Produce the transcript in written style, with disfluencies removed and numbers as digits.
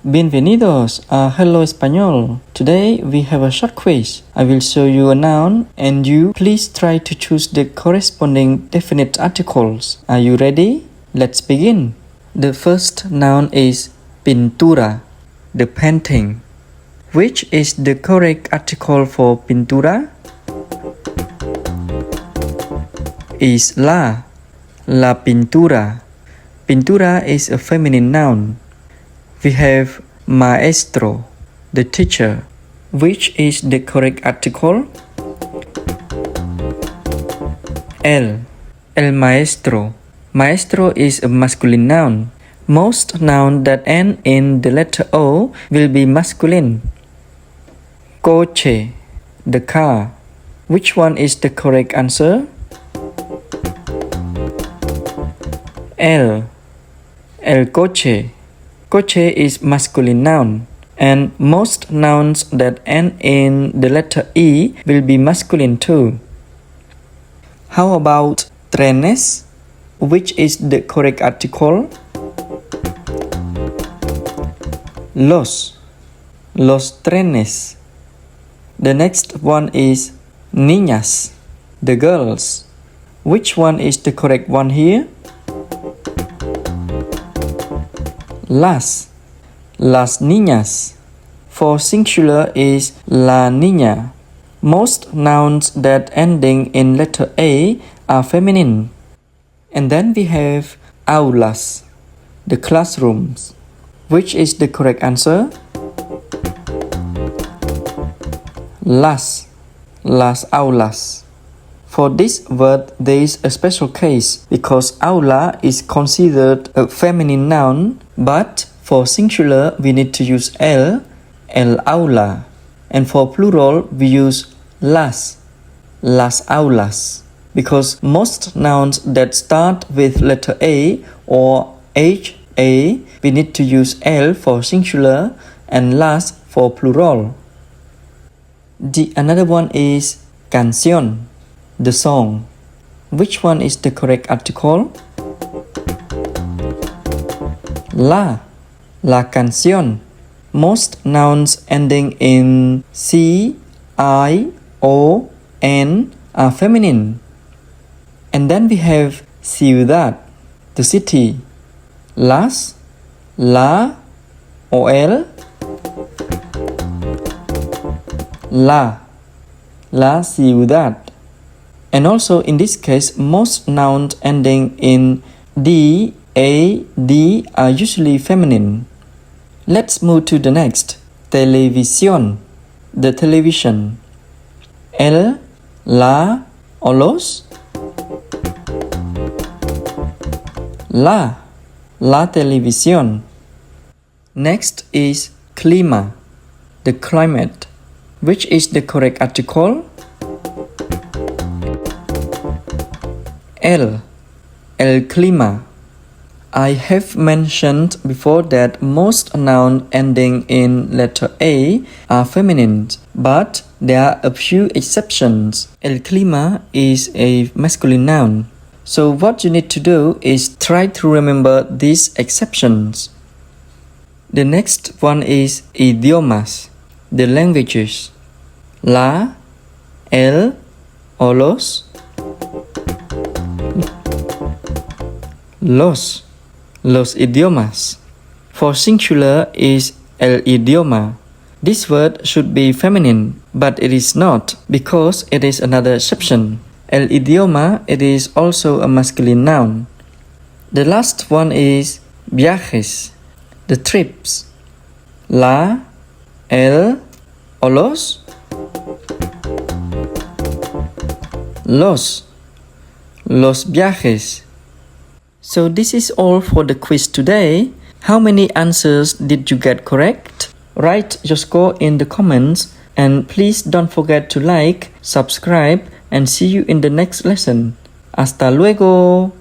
Bienvenidos a Hello Español. Today we have a short quiz. I will show you a noun and you please try to choose the corresponding definite articles. Are you ready? Let's begin. The first noun is pintura, the painting. Which is the correct article for pintura? Is la pintura. Pintura is a feminine noun. We have maestro, the teacher. Which is the correct article? El maestro. Maestro is a masculine noun. Most nouns that end in the letter O will be masculine. Coche, the car. Which one is the correct answer? El coche. Coche is masculine noun, and most nouns that end in the letter E will be masculine too. How about trenes? Which is the correct article? Los trenes. The next one is niñas, the girls. Which one is the correct one here? Las niñas. For singular is la niña. Most nouns that ending in letter A are feminine. And then we have aulas, the classrooms. Which is the correct answer? Las aulas. For this word, there is a special case because aula is considered a feminine noun, but for singular, we need to use el aula. And for plural, we use las aulas. Because most nouns that start with letter A or HA, we need to use el for singular and las for plural. The another one is canción, the song. Which one is the correct article? La canción. Most nouns ending in C, I, O, N are feminine. And then we have ciudad, the city. Las, la, o el. La ciudad. And also in this case, most nouns ending in D, A, D are usually feminine. Let's move to the next. Televisión, the television. El, la, o los. La televisión. Next is clima, the climate. Which is the correct article? El clima. I have mentioned before that most nouns ending in letter A are feminine, but there are a few exceptions. El clima is a masculine noun. So what you need to do is try to remember these exceptions. The next one is idiomas, the languages. La, el, o los. Los idiomas. For singular is el idioma. This word should be feminine, but it is not because it is another exception. El idioma, it is also a masculine noun. The last one is viajes, the trips. La, el, o los. Los viajes. So this is all for the quiz today. How many answers did you get correct? Write your score in the comments and please don't forget to like, subscribe and see you in the next lesson. Hasta luego!